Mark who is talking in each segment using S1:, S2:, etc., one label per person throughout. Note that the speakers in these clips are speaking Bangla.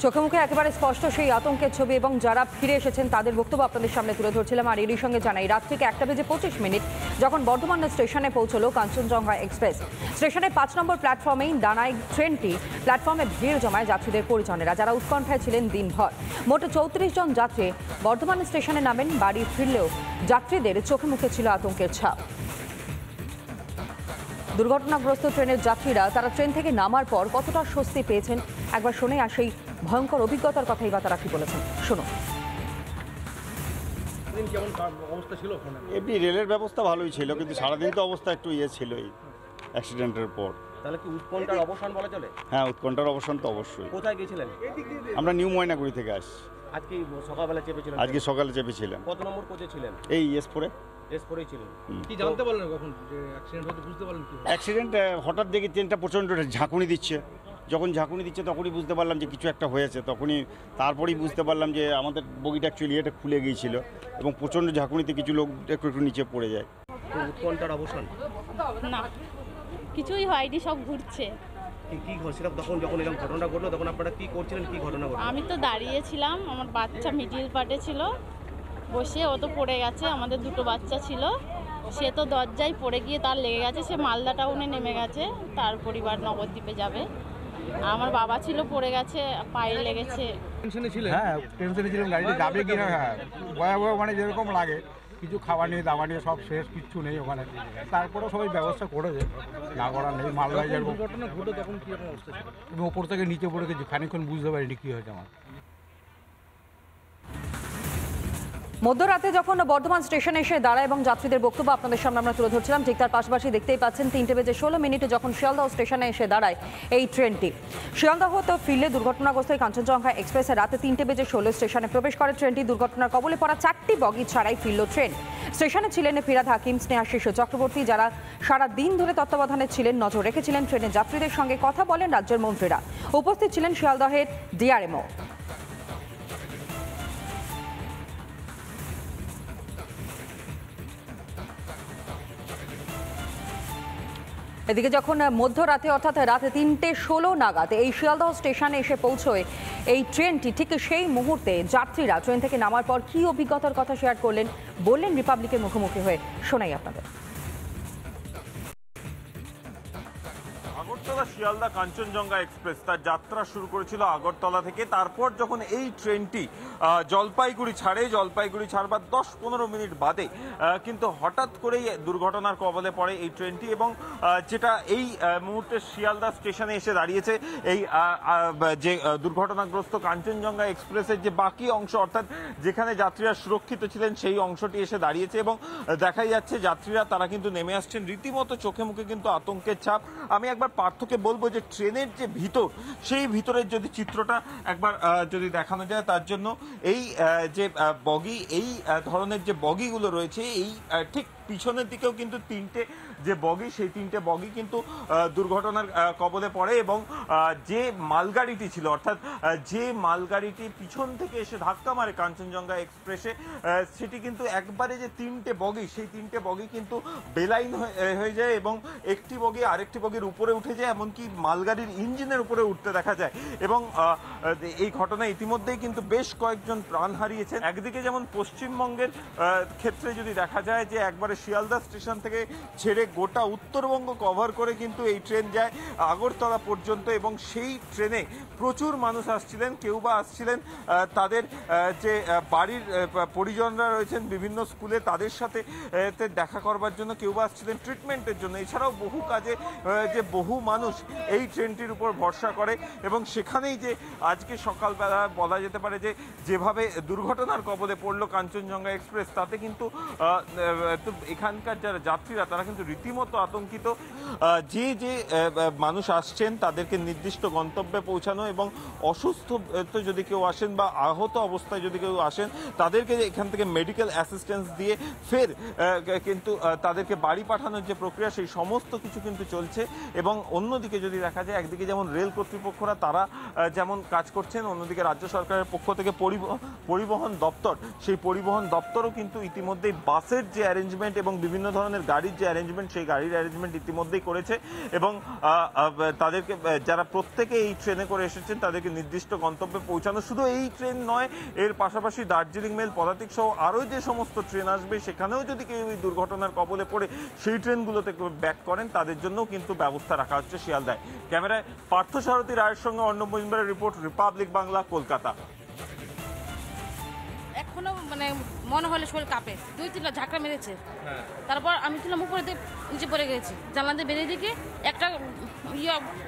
S1: চোখে মুখে একেবারে স্পষ্ট সেই আতঙ্কের ছবি এবং যারা ফিরে এসেছেন তাদের বক্তব্য আপনাদের সামনে তুলে ধরছিলাম। আর এরই সঙ্গে জানাই, রাত থেকে 1:25 যখন বর্ধমান স্টেশনে পৌঁছলো কাঞ্চনজঙ্ঘা এক্সপ্রেস, স্টেশনের 5 নম্বর প্ল্যাটফর্মেই দাঁড়ায় ট্রেনটি। প্ল্যাটফর্মে ভিড় জমায় যাত্রীদের পরিজনেরা, যারা উৎকণ্ঠায় ছিলেন দিনভর। মোট 34 জন যাত্রী বর্ধমান স্টেশনে নামেন। বাড়ি ফিরলেও যাত্রীদের চোখে মুখে ছিল আতঙ্কের ছাপ। দুর্ঘটনাগ্রস্ত ট্রেনের যাত্রীরা তারা ট্রেন থেকে নামার পর কতটা স্বস্তি পেয়েছেন একবার শুনে, আর সেই ভয়ঙ্কর অভিজ্ঞতার কথাই বা তারা কি বলেছেন শুনুন।
S2: এমনি রেলের ব্যবস্থা ভালোই ছিল, কিন্তু সারাদিন তো অবস্থা একটু ছিল এই অ্যাক্সিডেন্টের পর।
S3: তাহলে কি উৎকণ্ঠার অবসান বলা চলে?
S2: হ্যাঁ, উৎকণ্ঠার অবসান তো অবশ্যই।
S3: কোথায় গিয়েছিলেন?
S2: আমরা নিউ ময়নাগুড়ি থেকে আসছি।
S3: আজকে সকালবেলা চেপেছিলেন?
S2: আজকে সকালে চেপেছিলাম।
S3: কত নম্বর কোচে ছিলেন?
S2: এই এস4-এ।
S3: এস4-এই ছিলেন।
S4: কি জানতে পারলেন কখন যে অ্যাক্সিডেন্ট হতে, বুঝতে পারলেন কি?
S2: অ্যাক্সিডেন্ট হঠাৎ দেখি ট্রেনটা প্রচণ্ড ঝাঁকুনি দিচ্ছে। যখন ঝাঁকুনি দিচ্ছে তখনই বুঝতে পারলাম যে কিছু একটা হয়েছে। তারপরেই বুঝতে পারলাম যে আমাদের বগিটা অ্যাকচুয়ালি এটা খুলে গিয়েছিল এবং প্রচণ্ড ঝাঁকুনিতে কিছু লোক একটু নিচে পড়ে যায়।
S3: উৎকণ্ঠার অবসান
S5: না, কিছুই হয়নি, সব ঘুরছে।
S3: কি হচ্ছিলাম তখন যখন এরকম ঘটনা ঘটলো? তখন আপনারা কি করছিলেন? কি ঘটনা ঘটলো?
S5: আমি তো দাঁড়িয়েছিলাম, আমার বাচ্চা মিডিল পার্টে ছিল বসে, ও তো পড়ে গেছে। আমাদের দুটো বাচ্চা ছিল, সে তো দরজায় পড়ে গিয়ে তার লেগে গেছে, সে মালদা টাউনে নেমে গেছে, তার পরিবার নবদ্বীপে যাবে। আমার বাবা ছিল, পড়ে গেছে, পায়ে লেগেছে।
S4: টেনশনে ছিলেন?
S6: হ্যাঁ, টেনশনে ছিলাম, গাড়িতে যাবে কি না। হ্যাঁ, ভয়াবহ, মানে যেরকম লাগে, কিছু খাওয়া নিয়ে দাওয়া নিয়ে সব শেষ, কিচ্ছু নেই ওখানে। তারপরেও সবাই ব্যবস্থা করেছে, না করা নেই। মালদায় যেরকম
S4: ঘটনা ঘটে তখন কি রকম অবস্থা ছিল?
S6: আমি ওপর থেকে নিচে পড়ে গেছি, খানিকক্ষণ বুঝতে পারিনি কী হয়েছে আমার।
S1: মধ্যরাতে যখন বর্ধমান স্টেশনে এসে দাঁড়ায় এবং যাত্রীদের বক্তব্য আপনাদের সামনে আমরা তুলে ধরছিলাম, ঠিক তার পাশাপাশি দেখতেই পাচ্ছেন 3:16 যখন শিয়ালদহ স্টেশনে এসে দাঁড়ায় এই ট্রেনটি। শিয়ালদহ তো ফিরলে দুর্ঘটনাগ্রস্ত কাঞ্চনজঙ্ঘা এক্সপ্রেসে রাতে 3:16 স্টেশনে প্রবেশ করে ট্রেনটি। দুর্ঘটনার কবলে পড়া 4টি বগি ছাড়াই ফিরল ট্রেন। স্টেশনে ছিলেন ফিরাদ হাকিম, স্নেহাশিস চক্রবর্তী, যারা সারা দিন ধরে তত্ত্বাবধানে ছিলেন, নজর রেখেছিলেন ট্রেনের যাত্রীদের সঙ্গে কথা বলেন রাজ্যের মন্ত্রীরা। উপস্থিত ছিলেন শিয়ালদহের ডিআরএমও। এদিকে যখন মধ্যরাতে অর্থাৎ রাতে 3:16 নাগাদ এই শিয়ালদহ স্টেশনে এসে পৌঁছয় এই ট্রেনটি, ঠিক সেই মুহূর্তে যাত্রীরা ট্রেন থেকে নামার পর কী অভিজ্ঞতার কথা শেয়ার করলেন বললেন রিপাবলিকের মুখোমুখি হয়ে, শোনাই আপনাদের।
S7: আগরতলা শিয়ালদা কাঞ্চনজঙ্ঘা এক্সপ্রেস তার যাত্রা শুরু করেছিল আগরতলা থেকে। তারপর যখন এই ট্রেনটি জলপাইগুড়ি ছাড়ে, জলপাইগুড়ি ছাড়বার 10-15 মিনিট বাদে কিন্তু হঠাৎ করেই দুর্ঘটনার কবলে পড়ে এই ট্রেনটি। এবং যেটা এই মুহূর্তে শিয়ালদা স্টেশনে এসে দাঁড়িয়েছে, এই যে দুর্ঘটনাগ্রস্ত কাঞ্চনজঙ্ঘা এক্সপ্রেসের যে বাকি অংশ, অর্থাৎ যেখানে যাত্রীরা সুরক্ষিত ছিলেন সেই অংশটি এসে দাঁড়িয়েছে। এবং দেখাই যাচ্ছে যাত্রীরা তারা কিন্তু নেমে আসছেন, রীতিমতো চোখে মুখে কিন্তু আতঙ্কের ছাপ। আমি একবার পার্থকে বলবো যে ট্রেনের যে ভিতর, সেই ভিতরের যদি চিত্রটা একবার যদি দেখানো যায়, তার জন্য এই যে বগি, এই ধরনের যে বগিগুলো রয়েছে, এই ঠিক পিছনের দিকেও কিন্তু 3টে যে বগি, সেই 3টে বগি কিন্তু দুর্ঘটনার কবলে পড়ে। এবং যে মালগাড়িটি ছিল, অর্থাৎ যে মালগাড়িটি পিছন থেকে এসে ধাক্কা মারে কাঞ্চনজঙ্ঘা এক্সপ্রেসে, সেটি কিন্তু একবারে যে 3টে বগি, সেই 3টে বগি কিন্তু বেলাইন হয়ে যায় এবং একটি বগি আরেকটি বগির উপরে উঠে যায়, এমনকি মালগাড়ির ইঞ্জিনের উপরে উঠতে দেখা যায়। এবং এই ঘটনায় ইতিমধ্যেই কিন্তু বেশ কয়েকজন প্রাণ হারিয়েছেন। একদিকে যেমন পশ্চিমবঙ্গের ক্ষেত্রে যদি দেখা যায় যে একবারে শিয়ালদা স্টেশন থেকে ছেড়ে গোটা উত্তরবঙ্গ কভার করে কিন্তু এই ট্রেন যায় আগরতলা পর্যন্ত। এবং সেই ট্রেনে প্রচুর মানুষ আসছিলেন, কেউ বা আসছিলেন তাদের যে বাড়ির পরিজনরা রয়েছেন বিভিন্ন স্কুলে, তাদের সাথে দেখা করবার জন্য, কেউ বা আসছিলেন ট্রিটমেন্টের জন্য। এছাড়াও বহু কাজে যে বহু মানুষ এই ট্রেনটির উপর ভরসা করে। এবং সেখানেই যে আজকে সকালবেলা বলা যেতে পারে যে যেভাবে দুর্ঘটনার কবলে পড়লো কাঞ্চনজঙ্ঘা এক্সপ্রেস, তাতে কিন্তু এখানকার যারা যাত্রীরা তারা কিন্তু রীতিমতো আতঙ্কিত। যে যে মানুষ আসছেন তাদেরকে নির্দিষ্ট গন্তব্যে পৌঁছানো, এবং অসুস্থ যদি কেউ আসেন বা আহত অবস্থায় যদি কেউ আসেন, তাদেরকে এখান থেকে মেডিকেল অ্যাসিস্ট্যান্স দিয়ে ফের কিন্তু তাদেরকে বাড়ি পাঠানোর যে প্রক্রিয়া, সেই সমস্ত কিছু কিন্তু চলছে। এবং অন্যদিকে যদি দেখা যায়, একদিকে যেমন রেল কর্তৃপক্ষরা তারা যেমন কাজ করছেন, অন্যদিকে রাজ্য সরকারের পক্ষ থেকে পরিবহন দপ্তর, সেই পরিবহন দপ্তরও কিন্তু ইতিমধ্যেই বাসের যে অ্যারেঞ্জমেন্ট এবং বিভিন্ন ধরনের গাড়ির যে অ্যারেঞ্জমেন্ট, সেই গাড়ির অ্যারেঞ্জমেন্ট ইতিমধ্যেই করেছে এবং তাদেরকে যারা প্রত্যেকে এই ট্রেনে করে এসেছেন তাদেরকে নির্দিষ্ট গন্তব্যে পৌঁছানো। শুধু এই ট্রেন নয়, এর পাশাপাশি দার্জিলিং মেল, পদাতিক সহ আরও যে সমস্ত ট্রেন আসবে সেখানেও যদি কেউ এই দুর্ঘটনার কবলে পড়ে সেই ট্রেনগুলোতে ব্যাক করেন তাদের জন্যও কিন্তু ব্যবস্থা রাখা হচ্ছে শিয়ালদায়। ক্যামেরায় পার্থসারথী রায়ের সঙ্গে অর্ণব মজুমদারের রিপোর্ট, রিপাবলিক বাংলা, কলকাতা।
S8: এখনো মানে মনে হলে শরীর কাঁপে, 2-3টা ঝাঁকড়া মেরেছে। তারপর আমি ছিলাম উপরে দিয়ে নিচে পড়ে গেছি, জানলা দিয়ে বেরিয়ে দিকে একটা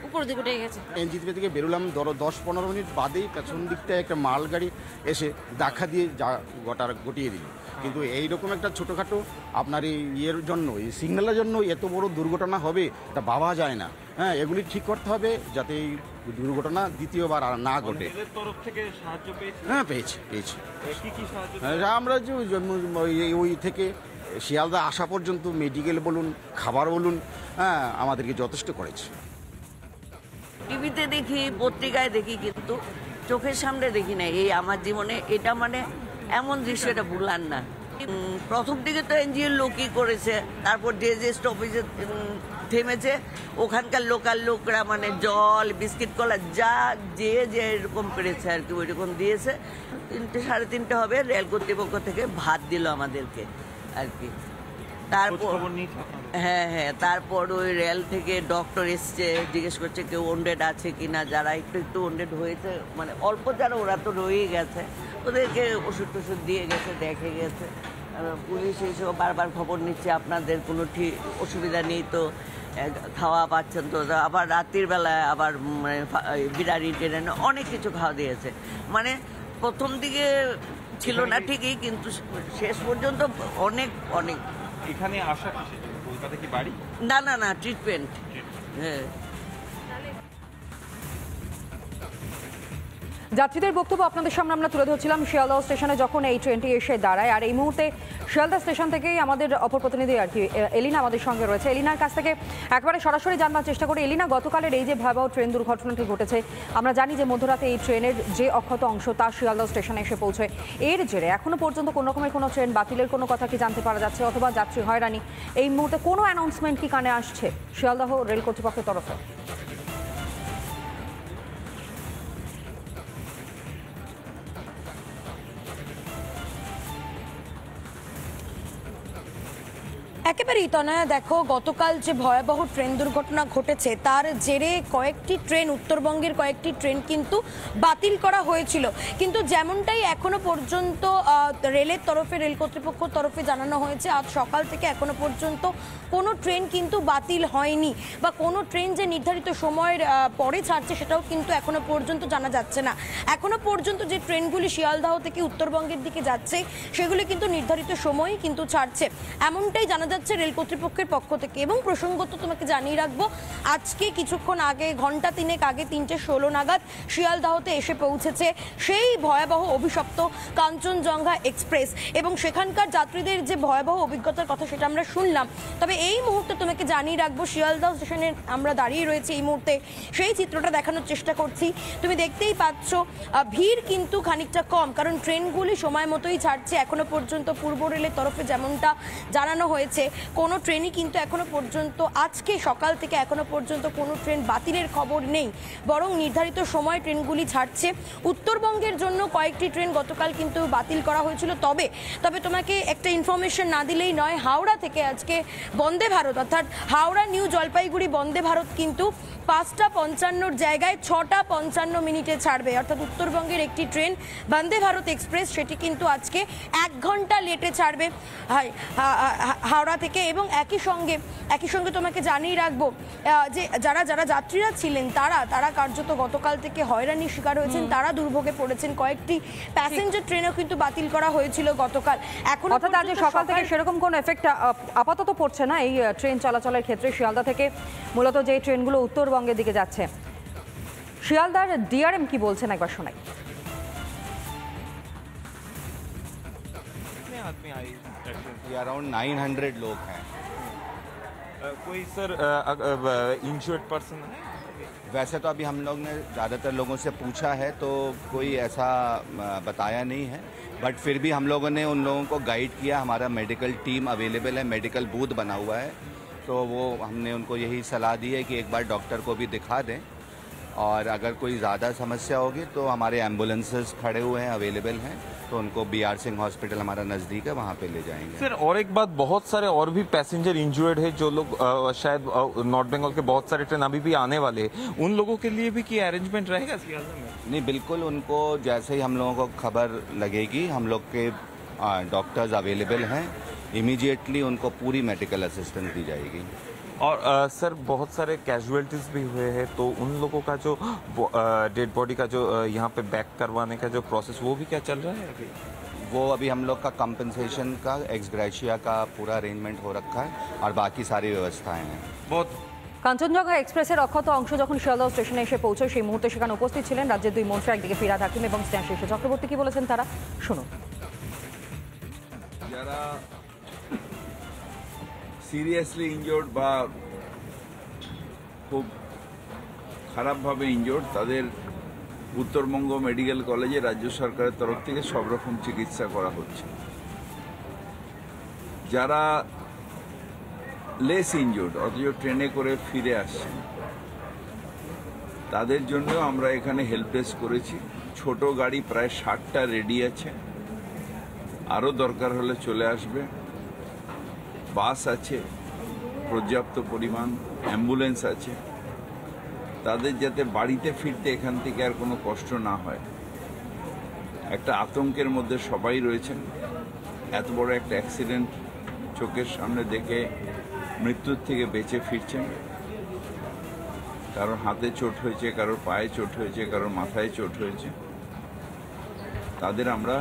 S8: উপরের দিকে উঠে গেছে।
S9: এনজিপি থেকে বেরোলাম, ধরো 10-15 মিনিট বাদেই পেছন দিকটায় একটা মালগাড়ি এসে দেখা দিয়ে গটিয়ে দিল। কিন্তু এইরকম একটা ছোটোখাটো আপনার এই ইয়ের জন্য, এই সিগন্যালের জন্য এত বড় দুর্ঘটনা হবে তা ভাবা যায় না। হ্যাঁ, এগুলি ঠিক করতে হবে যাতে এই দুর্ঘটনা দ্বিতীয়বার আর না ঘটে। হ্যাঁ, পেয়েছি। আমরা যে ওই থেকে শিয়ালদা আসা পর্যন্ত মেডিকেল বলুন, খাবার বলুন, হ্যাঁ, আমাদেরকে যথেষ্ট করেছে।
S10: টিভিতে দেখি, পত্রিকায় দেখি, কিন্তু চোখের সামনে দেখি না। এই আমার জীবনে এটা মানে এমন দৃশ্য, এটা ভুলার না। প্রথম দিকে তো এনজিওর লোকই করেছে, তারপর যে স্টপেজে থেমেছে ওখানকার লোকাল লোকরা মানে জল, বিস্কিট, কলা যা যে এরকম পেরেছে আর কি ওইরকম দিয়েছে। 3:30 হবে, রেল কর্তৃপক্ষ থেকে ভাত দিল আমাদেরকে আর কি। তারপর হ্যাঁ, তারপর ওই রেল থেকে ডক্টর এসছে, জিজ্ঞেস করছে কেউ ওন্ডেড আছে কিনা, যারা একটু ওন্ডেড হয়েছে মানে অল্প যারা, ওরা তো রয়েই গেছে, ওদেরকে ওষুধ টষুধ দিয়ে গেছে, দেখে গেছে। পুলিশ এইসব বারবার খবর নিচ্ছে আপনাদের কোনো ঠিক অসুবিধা নেই তো, খাওয়া পাচ্ছেন তো। আবার রাত্রির বেলায় আবার মানে বিরিয়ানি টেনে অনেক কিছু খাওয়া দিয়েছে। মানে প্রথম দিকে ছিল না ঠিকই, কিন্তু শেষ পর্যন্ত অনেক।
S7: এখানে আসা কলকাতা কি বাড়ি?
S10: না, ট্রিটমেন্ট। হ্যাঁ,
S1: যাত্রীদের বক্তব্য আপনাদের সামনে আমরা তুলে ধরছিলাম শিয়ালদহ স্টেশনে যখন এই ট্রেনটি এসে দাঁড়ায়। আর এই মুহূর্তে শিয়ালদহ স্টেশন থেকেই আমাদের অপর প্রতিনিধি আর কি এলিনা আমাদের সঙ্গে রয়েছে। এলিনার কাছ থেকে একবারে সরাসরি জানবার চেষ্টা করি। এলিনা, গতকালের এই যে ভয়াবহ ট্রেন দুর্ঘটনাটি ঘটেছে, আমরা জানি যে মধ্যরাতে এই ট্রেনের যে অক্ষত অংশ তা শিয়ালদহ স্টেশনে এসে পৌঁছয়। এর জেরে এখনো পর্যন্ত কোনো রকমের কোনো ট্রেন বাতিলের কোনো কথা কি জানতে পারা যাচ্ছে, অথবা যাত্রী হয়রানি এই মুহূর্তে কোনো অ্যানাউন্সমেন্ট কি কানে আসছে শিয়ালদহ রেল কর্তৃপক্ষের তরফে?
S11: একেবারেই তনয়া, দেখো গতকাল যে ভয়াবহ ট্রেন দুর্ঘটনা ঘটেছে তার জেরে কয়েকটি ট্রেন, উত্তরবঙ্গের কয়েকটি ট্রেন কিন্তু বাতিল করা হয়েছিল। কিন্তু যেমনটাই এখনো পর্যন্ত রেলের তরফে, রেল কর্তৃপক্ষের তরফে জানানো হয়েছে, আজ সকাল থেকে এখনো পর্যন্ত কোনো ট্রেন কিন্তু বাতিল হয়নি, বা কোনো ট্রেন যে নির্ধারিত সময়ের পরে ছাড়ছে সেটাও কিন্তু এখনো পর্যন্ত জানা যাচ্ছে না। এখনো পর্যন্ত যে ট্রেনগুলি শিয়ালদহ থেকে উত্তরবঙ্গের দিকে যাচ্ছে সেগুলি কিন্তু নির্ধারিত সময়ই কিন্তু ছাড়ছে, এমনটাই জানা যাচ্ছে রেল কর্তৃপক্ষের পক্ষ থেকে। এবং প্রসঙ্গত তোমাকে জানিয়ে রাখবো, আজকে কিছুক্ষণ আগে, ঘন্টা 3 আগে 3:16 নাগাদ শিয়ালদহতে এসে পৌঁছেছে সেই ভয়াবহ অভিশপ্ত কাঞ্চনজঙ্ঘা এক্সপ্রেস, এবং সেখানকার যাত্রীদের যে ভয়াবহ অভিজ্ঞতার কথা সেটা আমরা শুনলাম। তবে এই মুহূর্তে তোমাকে জানিয়ে রাখবো, শিয়ালদহ স্টেশনে আমরা দাঁড়িয়ে রয়েছি এই মুহূর্তে, সেই চিত্রটা দেখানোর চেষ্টা করছি। তুমি দেখতেই পাচ্ছ ভিড় কিন্তু খানিকটা কম, কারণ ট্রেনগুলি সময় মতোই ছাড়ছে। এখনো পর্যন্ত পূর্ব রেলের তরফে যেমনটা জানানো হয়েছে, কোনো ট্রেনই কিন্তু এখনো পর্যন্ত, আজকে সকাল থেকে এখনো পর্যন্ত কোনো ট্রেন বাতিলের খবর নেই, বরং নির্ধারিত সময় ট্রেনগুলি ছাড়ছে। উত্তরবঙ্গের জন্য কয়েকটি ট্রেন গতকাল কিন্তু বাতিল করা হয়েছিল। তবে তোমাকে একটা ইনফরমেশন না দিলেই নয়, হাওড়া থেকে আজকে বন্দে ভারত, অর্থাৎ হাওড়া নিউ জলপাইগুড়ি বন্দে ভারত কিন্তু 5:55 জায়গায় 6:55 ছাড়বে। অর্থাৎ উত্তরবঙ্গের একটি ট্রেন বন্দে ভারত এক্সপ্রেস, সেটি কিন্তু আজকে 1 ঘন্টা লেটে ছাড়বে হাওড়া থেকে। এবং একই সঙ্গে তোমাকে জানিয়ে রাখবো যে যারা যাত্রীরা ছিলেন তারা কার্যত গতকাল থেকে হয়রানির শিকার হয়েছেন, তারা দুর্ভোগে পড়েছেন। কয়েকটি প্যাসেঞ্জার ট্রেনও কিন্তু বাতিল করা হয়েছিল গতকাল। এখন
S1: অর্থাৎ আজ সকাল থেকে সেরকম কোনো এফেক্ট আপাতত পড়ছে না এই ট্রেন চলাচলের ক্ষেত্রে। শিয়ালদা থেকে মূলত যে ট্রেনগুলো উত্তরবঙ্গের দিকে যাচ্ছে, শিয়ালদার ডিআরএম কি বলছেন একবার শোনাই।
S9: अराउंड 900 लोग हैं।
S7: कोई सर इंश्योर्ड पर्सन है?
S9: वैसे तो अभी हम लोग ने ज़्यादातर लोगों से पूछा है तो कोई ऐसा बताया नहीं है, बट फिर भी हम लोगों ने उन लोगों को गाइड किया। हमारा मेडिकल टीम अवेलेबल है, मेडिकल बूथ बना हुआ है,
S12: तो वो हमने उनको यही सलाह दी है कि एक बार डॉक्टर को भी दिखा दें, और अगर कोई ज़्यादा समस्या होगी तो हमारे एम्बुलेंसेस खड़े हुए हैं, अवेलेबल हैं, तो उनको BR सिंह हॉस्पिटल हमारा नज़दीक है, वहाँ पे ले जाएंगे।
S7: सर और एक बात, बहुत सारे और भी पैसेंजर इंजर्ड है जो लोग शायद नॉर्थ बंगाल के बहुत सारे ट्रेन अभी भी आने वाले हैं, उन लोगों के लिए भी क्या अरेंजमेंट रहेगा सियालदह में?
S12: नहीं, बिल्कुल, उनको जैसे ही हम लोगों को खबर लगेगी, हम लोग के डॉक्टर्स अवेलेबल हैं, इमीडिएटली उनको पूरी मेडिकल असिस्टेंस दी जाएगी।
S7: और सर बहुत सारे कैजुअलिटीज भी हुए हैं, तो उन लोगों का जो डेड बॉडी का जो यहाँ पे बैक करवाने का जो प्रोसेस, वो भी क्या चल रहा है अभी?
S12: वो अभी हम लोग का कंपनसेशन का, एक्स ग्रेशिया का पूरा अरेंजमेंट हो रखा है, और बाकी सारी व्यवस्थाएं हैं।
S7: बहुत
S1: কাঞ্চনজঙ্ঘা এক্সপ্রেসের অক্ষত অংশ যখন শিয়ালদহ স্টেশনে এসে পৌঁছে সেই মুহূর্তে সেখানে উপস্থিত ছিলেন রাজ্যের দুই মন্ত্রী, একদিকে ফিরহাদ হাকিম এবং স্নেহাশিস চক্রবর্তী। কি বলেছেন তারা, শুনুন।
S13: যারা সিরিয়াসলি ইনজোর্ড বা খুব খারাপভাবে ইনজোর্ড, তাদের উত্তরবঙ্গ মেডিকেল কলেজে রাজ্য সরকারের তরফ থেকে সব রকম চিকিৎসা করা হচ্ছে। যারা লেস ইনজোর্ড অথচ ট্রেনে করে ফিরে আসছেন, তাদের জন্য আমরা এখানে হেল্প ডেস্ক করেছি। ছোট গাড়ি প্রায় 60টা রেডি আছে, আরও দরকার হলে চলে আসবে। বাস আছে পর্যাপ্ত পরিমাণ, অ্যাম্বুলেন্স আছে, তাদের যাতে বাড়িতে ফিরতে এখান থেকে আর কোনো কষ্ট না হয়। একটা আতঙ্কের মধ্যে সবাই রয়েছেন। এত বড় একটা অ্যাক্সিডেন্ট চোখের সামনে দেখে মৃত্যুর থেকে বেঁচে ফিরছেন। কারোর হাতে চোট হয়েছে, কারোর পায়ে চোট হয়েছে, কারোর মাথায় চোট হয়েছে। তাদের আমরা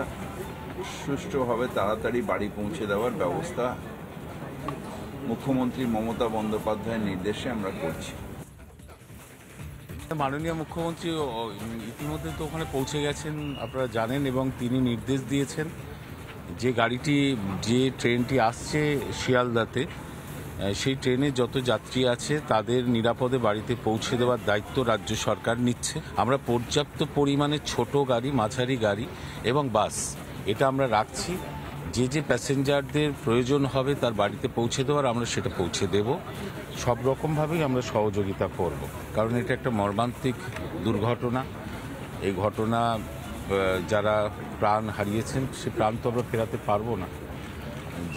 S13: সুষ্ঠুভাবে তাড়াতাড়ি বাড়ি পৌঁছে দেওয়ার ব্যবস্থা মুখ্যমন্ত্রী মমতা বন্দ্যোপাধ্যায়ের নির্দেশে আমরা করছি।
S14: মাননীয় মুখ্যমন্ত্রী ইতিমধ্যে তো ওখানে পৌঁছে গেছেন, আপনারা জানেন, এবং তিনি নির্দেশ দিয়েছেন যে গাড়িটি, যে ট্রেনটি আসছে শিয়ালদাতে, সেই ট্রেনে যত যাত্রী আছে তাদের নিরাপদে বাড়িতে পৌঁছে দেওয়ার দায়িত্ব রাজ্য সরকার নিচ্ছে। আমরা পর্যাপ্ত পরিমাণে ছোট গাড়ি, মাঝারি গাড়ি এবং বাস এটা আমরা রাখছি। যে যে প্যাসেঞ্জারদের প্রয়োজন হবে তার বাড়িতে পৌঁছে দেওয়ার, আমরা সেটা পৌঁছে দেব। সব রকমভাবেই আমরা সহযোগিতা করব, কারণ এটা একটা মর্মান্তিক দুর্ঘটনা। এই ঘটনা যারা প্রাণ হারিয়েছেন সে প্রাণ তো আমরা ফেরাতে পারবো না,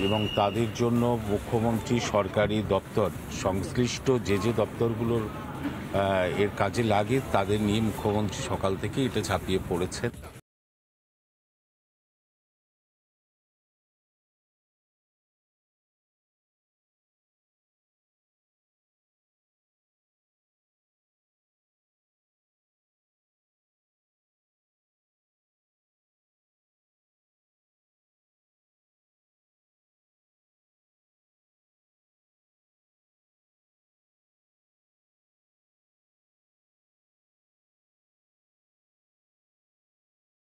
S14: এবং তাদের জন্য মুখ্যমন্ত্রী, সরকারি দপ্তর, সংশ্লিষ্ট যে যে দপ্তরগুলোর এর কাজে লাগে তাদের নিয়ে মুখ্যমন্ত্রী সকাল থেকে এটা ঝাঁপিয়ে পড়েছেন।